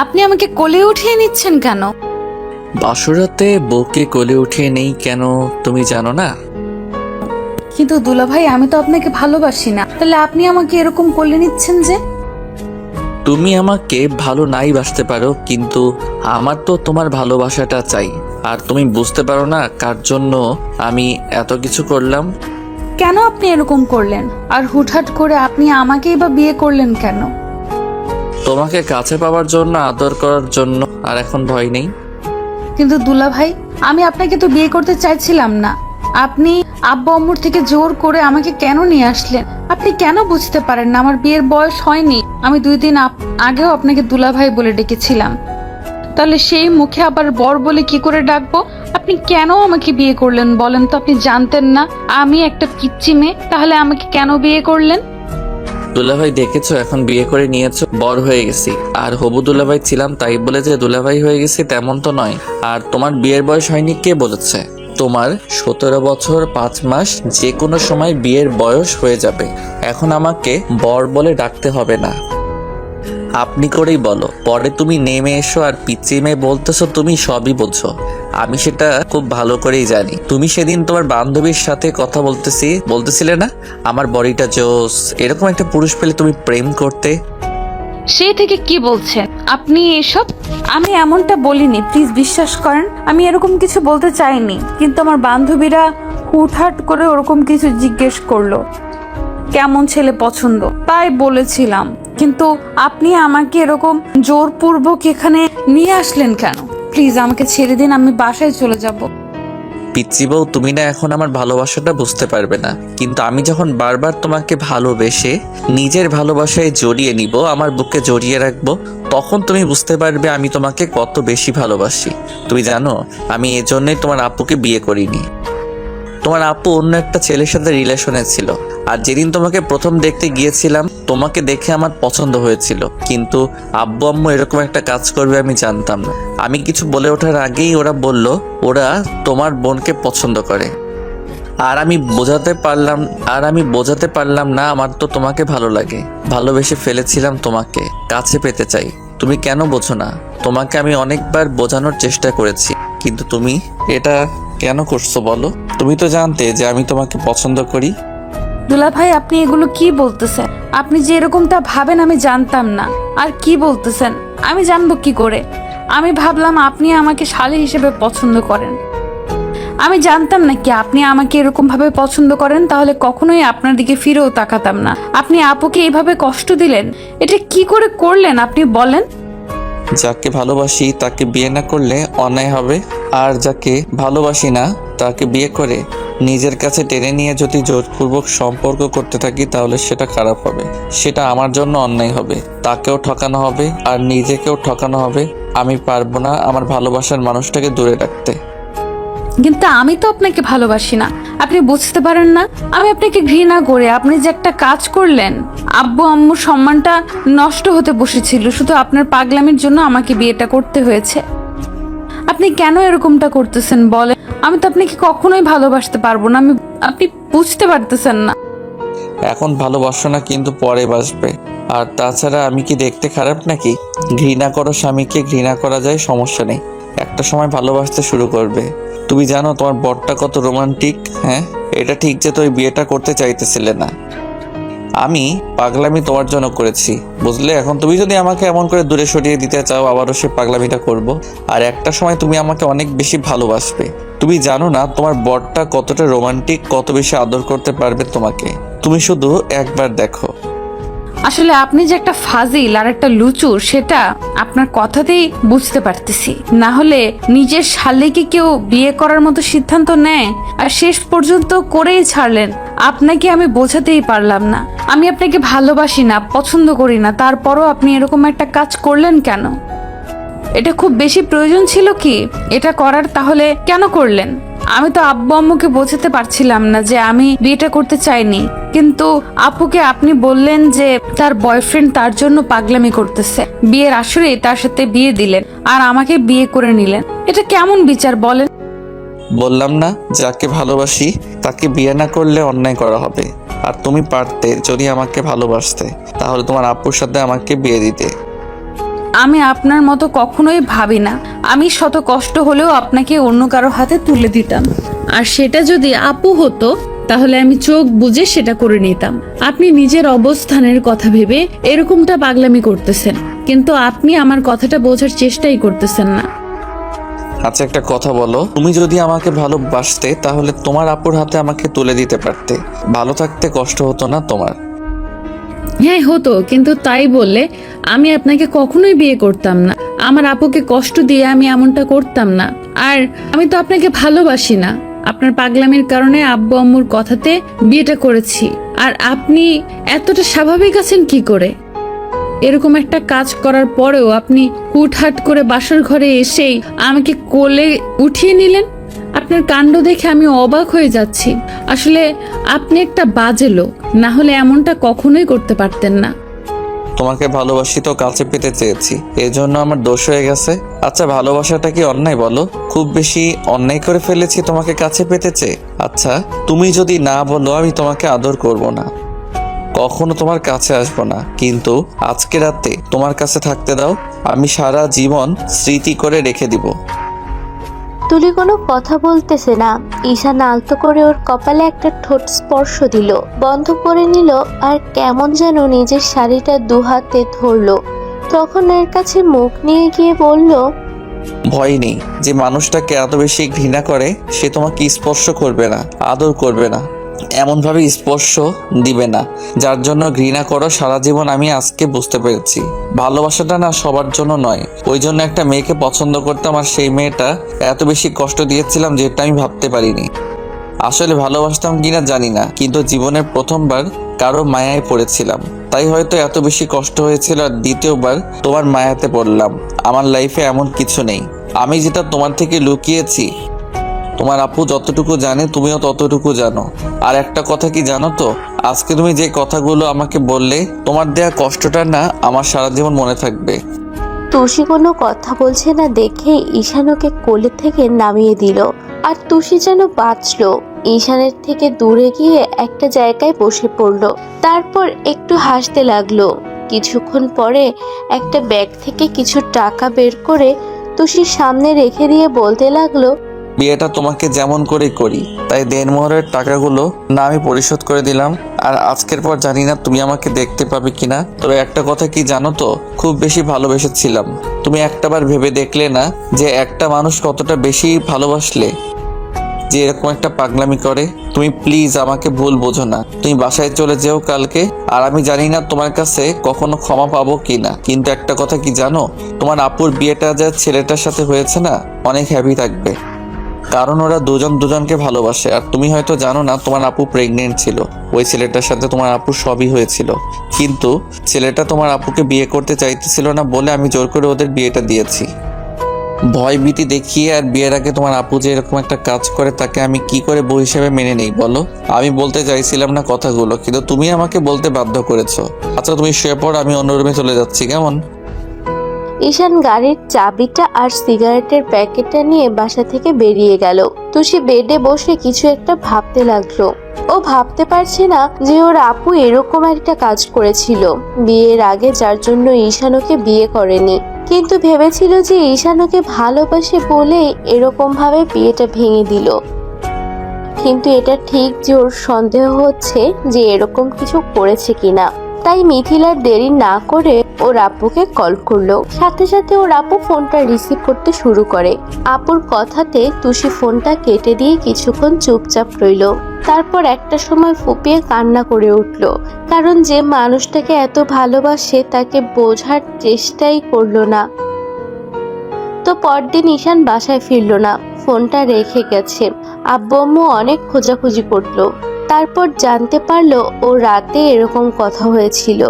আপনি আমাকে কোলে উঠিয়ে নিচ্ছেন কেন? বাসরাতে বউকে কোলে উঠিয়ে নেই কেন তুমি জানো না? কিন্তু দুলাভাই, আমি তো আপনাকে ভালোবাসি না, তাহলে আপনি আমাকে এরকম কোলে নিচ্ছেন যে? তুমি আমাকে ভালো নাই বাসতে পারো, কিন্তু আমার তো তোমার ভালোবাসাটা চাই। আর তুমি বুঝতে পারো না কার জন্য আমি এত কিছু করলাম। কেন আপনি এরকম করলেন? আর হুটহাট করে আপনি আমাকেই বা বিয়ে করলেন কেন? তোমাকে কাছে পাওয়ার জন্য, আদর করার জন্য। আর এখন ভয় নেই। কিন্তু দুলাভাই, আমি আপনাকে তো বিয়ে করতে চাইছিলাম না। আপনি আব্বু আম্মুর থেকে জোর করে আমাকে কেন নিয়ে আসলেন? আপনি কেন বুঝতে পারেন না আমার বিয়ের বয়স হয়নি? আমি 2 দিন আগেও আপনাকে দুলাভাই বলে ডেকেছিলাম, তাহলে সেই মুখে আবার বর বলে কি করে ডাকবো? আপনি কেন আমাকে বিয়ে করলেন বলেন তো? আপনি জানতেন না আমি একটা পিচ্চি মেয়ে, তাহলে আমাকে কেন বিয়ে করলেন? দুলাভাই দেখেছো, এখন বিয়ে করে নিয়েছো, বর হয়ে গেছি। আর হবু দুলাভাই ছিলাম তাই বলে যে দুলাভাই হয়ে গেছি তেমন তো নয়। আর তোমার বিয়ের বয়স হয়নি কে বলেছে? তোমার 17 বছর 5 মাস যে কোনো সময় বিয়ের বয়স হয়ে যাবে। এখন আমাকে বর বলে ডাকতে হবে না, আপনি করেই বলো। পরে তুমি নেমে এসো আর পিচ্চি মেয়ে বলতেছো, তুমি সবই বোঝো। আমি সেটা খুব ভালো করেই জানি। তুমি সেদিন তোমার বান্ধবীর সাথে কথা বলতেছিলে না আমার বডিটা জোস, এরকম একটা পুরুষ পেলে তুমি প্রেম করতে। সেই থেকে কি বলছেন আপনি এসব? আমি এমনটা বলিনি, প্লিজ বিশ্বাস করেন। আমি এরকম কিছু বলতে চাইনি, কিন্তু আমার বান্ধবীরা হুটহাট করে ওরকম কিছু জিজ্ঞেস করলো, কেমন ছেলে পছন্দ, তাই বলেছিলাম। কিন্তু আপনি আমাকে এরকম জোরপূর্বক এখানে নিয়ে আসলেন কেন? প্লিজ আমাকে ছেড়ে দিন, আমি বাসায় চলে যাব। পিচ্চি বউ, তুমি না এখন আমার ভালোবাসাটা বুঝতে পারবে না, কিন্তু আমি যখন বারবার তোমাকে ভালোবেসে নিজের ভালোবাসায় জড়িয়ে নিব, আমার বুকে জড়িয়ে রাখবো, তখন তুমি বুঝতে পারবে আমি তোমাকে কত বেশি ভালোবাসি। তুমি জানো, আমি এজন্যই তোমার আপুকে বিয়ে করিনি। তোমার আপু অন্য একটা ছেলের সাথে রিলেশনে ছিল। আর যেদিন তোমাকে প্রথম দেখতে গিয়েছিলাম, তোমাকে দেখে আমার পছন্দ হয়েছিল, কিন্তু আব্বু আম্মু এরকম একটা কাজ করবে আমি জানতাম না। আমি কিছু বলে ওঠার আগেই ওরা বলল ওরা তোমার বোনকে পছন্দ করে। আর আমি বোঝাতে পারলাম না আমার তো তোমাকে ভালো লাগে। ভালোবেসে ফেলেছিলাম, তোমাকে কাছে পেতে চাই। তুমি কেন বোঝো না? তোমাকে আমি অনেকবার বোঝানোর চেষ্টা করেছি, কিন্তু তুমি এটা কেন করছো বলো? তুমি তো জানতে যে আমি তোমাকে পছন্দ করি। দুলাভাই, আপনি এগুলো কি বলতেছেন? আপনি যে এরকমটা ভাবেন আমি জানতাম না। আর কি বলতেছেন আমি জানবো কি করে? আমি ভাবলাম আপনি আমাকে শালী হিসেবে পছন্দ করেন। আমি জানতাম না কি আপনি আমাকে এরকম ভাবে পছন্দ করেন, তাহলে কখনোই আপনার দিকে ফিরেও তাকাতাম না। আপনি আপুকে এইভাবে কষ্ট দিলেন, এটা কি করে করলেন আপনি বলেন? যাকে ভালোবাসি তাকে বিয়ে না করলে অন্যায় হবে, আর যাকে ভালোবাসি না তাকে বিয়ে করে নিজের কাছে টেনে নিয়ে যদি জোরপূর্বক সম্পর্ক করতে থাকি তাহলে সেটা খারাপ হবে। সেটা আমার জন্য অন্যায় হবে, তাকেও ঠকানো হবে আর নিজেকেও ঠকানো হবে। আমি পারবো না আমার ভালোবাসার মানুষটাকে দূরে রাখতে। কিন্তু আমি তো আপনাকে ভালোবাসি না, আপনি বুঝতে পারেন না? আমি আপনাকে ঘৃণা করে আপনি যে একটা কাজ করলেন, আব্বু আম্মুর সম্মানটা নষ্ট হতে বসেছিল শুধু আপনার পাগলামির জন্য আমাকে বিয়েটা করতে হয়েছে। আপনি কেন এরকমটা করতেছেন বলেন? আমি তো আপনাকে কখনোই ভালোবাসতে পারবো না। আপনি বুঝতে পারতেছেন না। এখন ভালোবাসো না, কিন্তু পরে বাসবে। আর তাছাড়া আমি কি দেখতে খারাপ নাকি? ঘৃণা করো স্বামীকে, ঘৃণা করা যায়, সমস্যা নেই। একটা সময় ভালোবাসতে শুরু করবে। তুমি জানো তোমার বরটা কত রোমান্টিক? হ্যাঁ, এটা ঠিক যে তুই বিয়েটা করতে চাইতেছিলে না। আমি পাগলামি তোমার জন্য করেছি, বুঝলে? এখন তুমি যদি আমাকে এমন করে দূরে সরিয়ে দিতে চাও, আবারও সে পাগলামিটা করব। আর একটা সময় তুমি আমাকে অনেক বেশি ভালোবাসবে। তুমি জানো না তোমার বরটা কতটা রোমান্টিক, কত বেশি আদর করতে পারবে তোমাকে। তুমি শুধু একবার দেখো। আসলে আপনি যে একটা ফাজিল আর একটা লুচু, সেটা আপনার কথাতেই বুঝতে পারতেছি। না হলে নিজের শালীকে কেউ বিয়ে করার মতো সিদ্ধান্ত নেয় আর শেষ পর্যন্ত করেই ছাড়লেন। আপনাকে আমি বোঝাতেই পারলাম না আমি আপনাকে ভালোবাসি না, পছন্দ করি না, তারপরও আপনি এরকম একটা কাজ করলেন কেন? এটা খুব বেশি প্রয়োজন ছিল কি এটা করার? তাহলে কেন করলেন? আমি তো আব্বু আম্মুকে বোঝাতে পারছিলাম না যে আমি বিয়েটা করতে চাইনি, কিন্তু আপুকে আপনি বললেন যে তার বয়ফ্রেন্ড তার জন্য পাগলামি করতেছে, বিয়ের আসরেই তার সাথে বিয়ে দিলেন আর আমাকে বিয়ে করে নিলেন। এটা কেমন বিচার বলেন? বললাম না, যাকে ভালোবাসি তাকে বিয়ে না করলে অন্যায় করা হবে। আর তুমি পারতে যদি আমাকে ভালোবাসতে, তাহলে তোমার আপুর সাথে আমাকে বিয়ে দিতে। আমি আপনার মতো কখনোই ভাবি না। আমি শত কষ্ট হলেও আপনাকে অন্য কারো হাতে তুলে দিতাম, আর সেটা যদি আপু হতো তাহলে আমি চোখ বুজে সেটা করে নিতাম। আপনি নিজের অবস্থানের কথা ভেবে এরকমটা পাগলামি করতেছেন, কিন্তু আপনি আমার কথাটা বোঝার চেষ্টাই করতেছেন না। আচ্ছা একটা কথা বলো, তুমি যদি আমাকে ভালোবাসতে তাহলে তোমার আপুর হাতে আমাকে তুলে দিতে পারতে, ভালো থাকতে কষ্ট হতো না তোমার। হ্যাঁ হতো, কিন্তু তাই বললে আমি আপনাকে কখনোই বিয়ে করতাম না। আমার আপুকে কষ্ট দিয়ে আমি এমনটা করতাম না। আর আমি তো আপনাকে ভালোবাসি না। আপনার পাগলামির কারণে আব্বু আম্মুর কথাতে বিয়েটা করেছি। আর আপনি এতটা স্বাভাবিক আছেন কি করে? এরকম একটা কাজ করার পরেও আপনি হুটহাট করে বাসর ঘরে এসেই আমাকে কোলে উঠিয়ে নিলেন। আপনার কাণ্ড দেখে আমি অবাক হয়ে যাচ্ছি। আসলে আপনি একটা বাজে লোক, না হলে এমনটা কখনোই করতে পারতেন না। তোমাকে ভালোবাসি তো কাছে পেতে চেয়েছি, এজন্য আমার দোষ হয়ে গেছে। আচ্ছা ভালোবাসাটা কি অন্যায় বলো? খুব বেশি অন্যায় করে ফেলেছি তোমাকে কাছে পেতে চেয়ে? আচ্ছা তুমি যদি না বলো আমি তোমাকে আদর করব না, কখনো তোমার কাছে আসবো না, কিন্তু আজকে রাতে তোমার কাছে থাকতে দাও, আমি সারা জীবন স্মৃতি করে রেখে দিব। তুলি কোনো কথা বলতেছে না। ঈশান আলতো করে ওর কপালে একটা ঠোঁট স্পর্শ দিল, বন্ধ করে নিল, আর কেমন যেন নিজের শাড়িটা দুহাতে ধরলো। তখন এর কাছে মুখ নিয়ে গিয়ে বলল, ভয় নেই, যে মানুষটাকে এত বেশি ঘৃণা করে সে তোমাকে স্পর্শ করবে না, আদর করবে না, এমনভাবে স্পর্শ দিবে না যার জন্য ঘৃণা করো সারা জীবন। আমি আজকে বুঝতে পেরেছি ভালোবাসাটা না সবার জন্য নয়। ওই জন্য একটা মেয়েকে পছন্দ করতাম, আর সেই মেয়েটা এত বেশি কষ্ট দিয়েছিলাম যেটা আমি ভাবতে পারিনি। আসলে ভালোবাসতাম কিনা জানি না, কিন্তু জীবনের প্রথমবার কারো মায়ায় পড়েছিলাম, তাই হয়তো এত বেশি কষ্ট হয়েছিল। আর দ্বিতীয়বার তোমার মায়াতে পড়লাম। আমার লাইফে এমন কিছু নেই, আমি যেটা তোমার থেকে লুকিয়েছি তোমার আপু যতটুকু জানে তুমিও ততটুকু জানো। আর একটা কথা কি জানো তো, আজকে তুমি যে কথাগুলো আমাকে বললে, তোমার দেয়া কষ্টটা না আমার সারা জীবন মনে থাকবে। তুষি কোনো কথা বলছে না দেখে ঈশান ওকে কোলে থেকে নামিয়ে দিল, আর তুষি যেন বাঁচলো। ঈশানের থেকে দূরে গিয়ে একটা জায়গায় বসে পড়লো, তারপর একটু হাসতে লাগলো। কিছুক্ষণ পরে একটা ব্যাগ থেকে কিছু টাকা বের করে তুষির সামনে রেখে দিয়ে বলতে লাগলো, বিয়েটা তোমাকে যেমন করে করি, তাই দেনমোহরের টাকাগুলো না আমি পরিশোধ করে দিলাম। আর আজকের পর জানি না তুমি আমাকে দেখতে পাবে কিনা, তবে একটা কথা কি জানো তো, খুব বেশি ভালোবেসেছিলাম। তুমি একটাবার ভেবে দেখলে না যে একটা মানুষ কতটা বেশি ভালোবাসলে যে এরকম একটা পাগলামি করে? তুমি প্লিজ আমাকে ভুল বোঝো না, তুমি বাসায় চলে যেও কালকে। আর আমি জানি না তোমার কাছে কখনো ক্ষমা পাবো কিনা, কিন্তু একটা কথা কি জানো, তোমার আপুর বিয়েটা যা ছেলেটার সাথে হয়েছে না, অনেক হ্যাপি থাকবে, কারণ ওরা দুজন দুজনকে ভালোবাসে। আর তুমি হয়তো জানো না তোমার আপু প্রেগনেন্ট ছিল, ওই ছেলেটার সাথে তোমার আপুর সবই হয়েছিল, কিন্তু ছেলেটা তোমার আপুকে বিয়ে করতে চাইতেছিল না বলে আমি জোর করে ওদের বিয়েটা দিয়েছি। ভয় ভীতি দেখিয়ে আর বিয়ের আগে তোমার আপু যে এরকম একটা কাজ করে তাকে আমি কি করে বউ হিসেবে মেনে নেই বলো? আমি বলতে চাইছিলাম না কথাগুলো, কিন্তু তুমি আমাকে বলতে বাধ্য করেছো। আচ্ছা তুমি শুয়ে পড়ো, আমি অন্য রুমে চলে যাচ্ছি, কেমন? ঈশান গাড়ির চাবিটা আর সিগারেটের প্যাকেটটা নিয়ে বাসা থেকে বেরিয়ে গেল। তুষি বেডে বসে কিছু একটা ভাবতে লাগলো। ও ভাবতে পারছে না যে ওর আপু এরকম একটা কাজ করেছিল বিয়ের আগে, যার জন্য ঈশান ওকে বিয়ে করেনি। কিন্তু ভেবেছিল যে ঈশান ওকে ভালোবাসে বলে এরকম ভাবে বিয়েটা ভেঙে দিল। কিন্তু এটা ঠিক যে ওর সন্দেহ হচ্ছে যে এরকম কিছু করেছে কিনা। তাই মিথিলার দেরি না করে ওর আপুকে কল করলো। সাথে সাথে ওর আপু ফোনটা রিসিভ করতে শুরু করে। আপুর কথাতে তুষি ফোনটা কেটে দিয়ে কিছুক্ষণ চুপচাপ রইলো। তারপর একটা সময় ফুপিয়ে কান্না করে উঠলো, কারণ যে মানুষটাকে এত ভালোবাসে তাকে বোঝার চেষ্টাই করলো না। তো পরদিন ঈশান বাসায় ফিরলো না, ফোনটা রেখে গেছে। আব্বু আম্মু অনেক খোঁজাখুঁজি করলো, তারপর জানতে পারলো ও রাতে এরকম কথা হয়েছিল।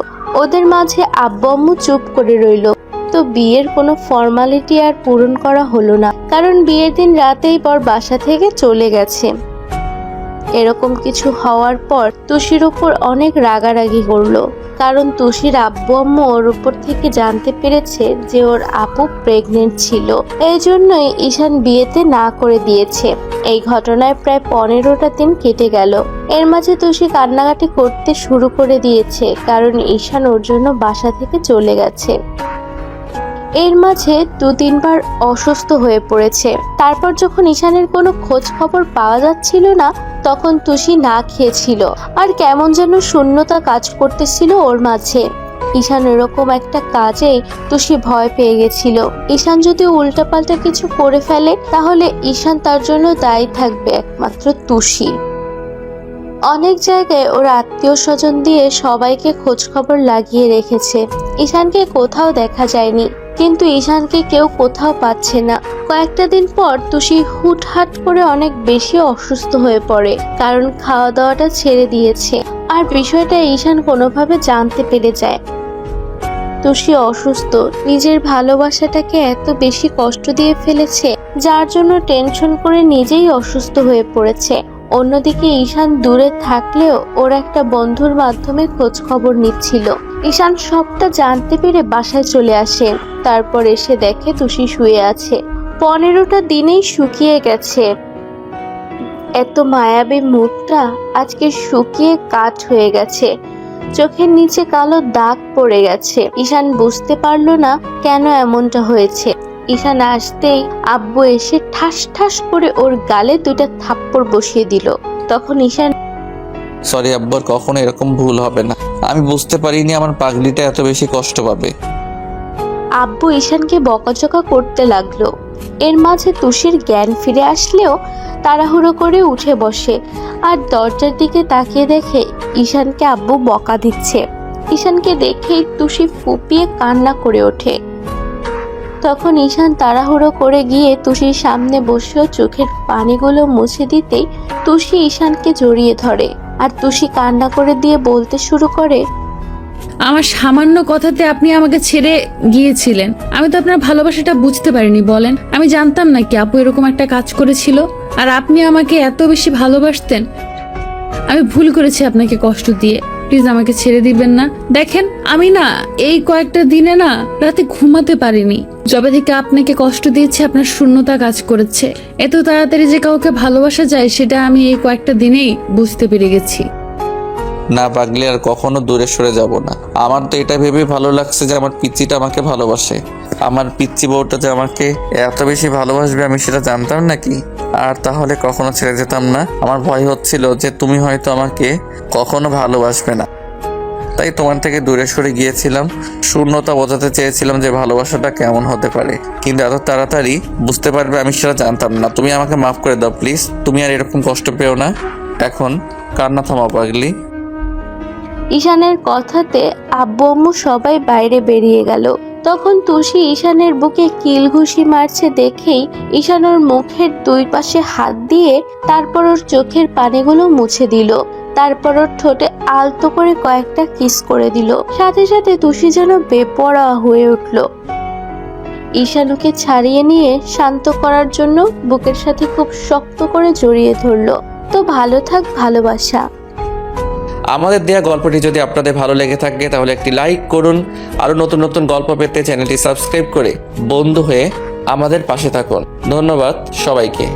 ওদের মাঝে আব্বু আম্মু চুপ করে রইলো। তো বিয়ের কোনো ফর্মালিটি আর পূরণ করা হলো না, কারণ বিয়ের দিন রাতেই পর বাসা থেকে চলে গেছে। এরকম কিছু হওয়ার পর তুষির উপর অনেক রাগারাগি করলো, কারণ তুষির আব্বু আম্মু ওর উপর থেকে জানতে পেরেছে যে ওর আপু প্রেগনেন্ট ছিল। এই জন্যই ঈশান বিয়েতে না করে দিয়েছে। এই ঘটনায় প্রায় 15টা দিন কেটে গেল। এর মাঝে তুষি কান্নাকাটি করতে শুরু করে দিয়েছে, কারণ ঈশান ওর জন্য বাসা থেকে চলে গেছে। এর মাঝে 2-3 বার অসুস্থ হয়ে পড়েছে। তারপর যখন ঈশানের কোনো খোঁজ খবর পাওয়া যাচ্ছিল না, তখন তুষি না খেয়েছিল আর কেমন যেন শূন্যতা কাজ করতেছিল ওর মাঝে। ঈশান এরকম একটা কাজে তুষি ভয় পেয়ে গেছিল। ঈশান যদি উল্টাপাল্টা কিছু করে ফেলে তাহলে ঈশান তার জন্য দায়ী থাকবে একমাত্র তুষি। অনেক জায়গায় ওর আত্মীয় স্বজন দিয়ে সবাইকে খোঁজ খবর লাগিয়ে রেখেছে। ঈশানকে কোথাও দেখা যায়নি, কিন্তু ঈশানকে কেউ কোথাও পাচ্ছে না। কয়েকটা দিন পর তুষি হুটহাট করে অনেক বেশি অসুস্থ হয়ে পড়ে, কারণ খাওয়া দাওয়াটা ছেড়ে দিয়েছে। আর বিষয়টা ঈশান কোনোভাবে জানতে পেরে যায়। তুষি অসুস্থ, নিজের ভালোবাসাটাকে এত বেশি কষ্ট দিয়ে ফেলেছে, যার জন্য টেনশন করে নিজেই অসুস্থ হয়ে পড়েছে। অন্যদিকে ঈশান দূরে থাকলেও ওর একটা বন্ধুর মাধ্যমে খোঁজ খবর নিচ্ছিল। ঈশান সবটা জানতে পেরে বাসায় চলে আসে। তারপর এসে দেখে তুষি শুয়ে আছে। 15টা দিনেই শুকিয়ে গেছে। এত মায়াবী মুখটা আজকে শুকিয়ে কাঠ হয়ে গেছে। চোখের নিচে কালো দাগ পড়ে গেছে। ঈশান বুঝতে পারলো না কেন এমনটা হয়েছে। ঈশান আসতেই আব্বু এসে ঠাস ঠাস করে ওর গালে 2টা থাপ্পড় বসিয়ে দিল। তখন ঈশান, সরি আব্বর, কখনো এরকম ভুল হবে না। আমি বুঝতে পারিনি আমার পাগলিটা এত বেশি কষ্ট পাবে। আব্বু ঈশানকে বকাঝকা করতে লাগলো। এর মাঝে তুষির জ্ঞান ফিরে আসলেও তাড়াহুড়ো করে উঠে বসে আর দরজার দিকে তাকিয়ে দেখে ঈশানকে আব্বু বকা দিচ্ছে। ঈশানকে দেখেই তুষি ফুপিয়ে কান্না করে ওঠে। তখন ঈশান তাড়াহুড়ো করে গিয়ে তুষির সামনে বসেও চোখের পানিগুলো মুছে দিতেই তুষি ঈশানকে জড়িয়ে ধরে আর তুষি কান্না করে দিয়ে বলতে শুরু করে, আমার সামান্য কথাতে আপনি আমাকে ছেড়ে গিয়েছিলেন। আমি তো আপনার ভালোবাসাটা বুঝতে পারিনি বলেন। আমি জানতাম না কি আপু এরকম একটা কাজ করেছিল, আর আপনি আমাকে এত বেশি ভালোবাসতেন। আমি ভুল করেছি আপনাকে কষ্ট দিয়ে। প্লিজ আমাকে ছেড়ে দিবেন না। দেখেন আমি না এই কয়েকটা দিনে না রাতে ঘুমাতে পারিনি। যবে থেকে আপনাকে কষ্ট দিয়েছি আপনার শূন্যতা কাজ করেছে। এত তাড়াতাড়ি যে কাউকে ভালোবাসা যায় সেটা আমি এই কয়েকটা দিনেই বুঝতে পেরে গেছি। না পাগলি, আর কখনো দূরে সরে যাব না। আমার তো এটা ভেবে ভালো লাগছে যে আমার পিচ্চিটা আমাকে ভালোবাসে। আমার পিচ্চি বউটা যে আমাকে এত বেশি ভালোবাসবে আমি সেটা জানতাম নাকি? আর তাহলে কখনো ছেড়ে যেতাম না। আমার ভয় হচ্ছিল যে তুমি হয়তো আমাকে কখনো ভালোবাসবে না, তাই তোমার থেকে দূরে সরে গিয়েছিলাম। শূন্যতা বোঝাতে চেয়েছিলাম যে ভালোবাসাটা কেমন হতে পারে, কিন্তু এত তাড়াতাড়ি বুঝতে পারবে আমি সেটা জানতাম না। তুমি আমাকে মাফ করে দাও প্লিজ। তুমি আর এরকম কষ্ট পেও না। এখন কান্না থামাও পাগলি। ঈশানের কথাতে আব্বু আম্মু সবাই বাইরে বেরিয়ে গেল। তখন তুষি ঈশানের বুকে কিল ঘুষি মারছে দেখেই ঈশান ওর মুখের 2 পাশে হাত দিয়ে তারপর ওর চোখের পানিগুলো মুছে দিল। তারপর ওর ঠোঁটে আলতো করে কয়েকটা কিস করে দিল। সাথে সাথে তুষি যেন বেপরোয়া হয়ে উঠল। ঈশান ওকে ছাড়িয়ে নিয়ে শান্ত করার জন্য বুকের সাথে খুব শক্ত করে জড়িয়ে ধরল। তো ভালো থাক ভালোবাসা। আমাদের দেয়া গল্পটি যদি আপনাদের ভালো লেগে থাকে তাহলে একটি লাইক করুন। আরও নতুন নতুন গল্প পেতে চ্যানেলটি সাবস্ক্রাইব করে বন্ধু হয়ে আমাদের পাশে থাকুন। ধন্যবাদ সবাইকে।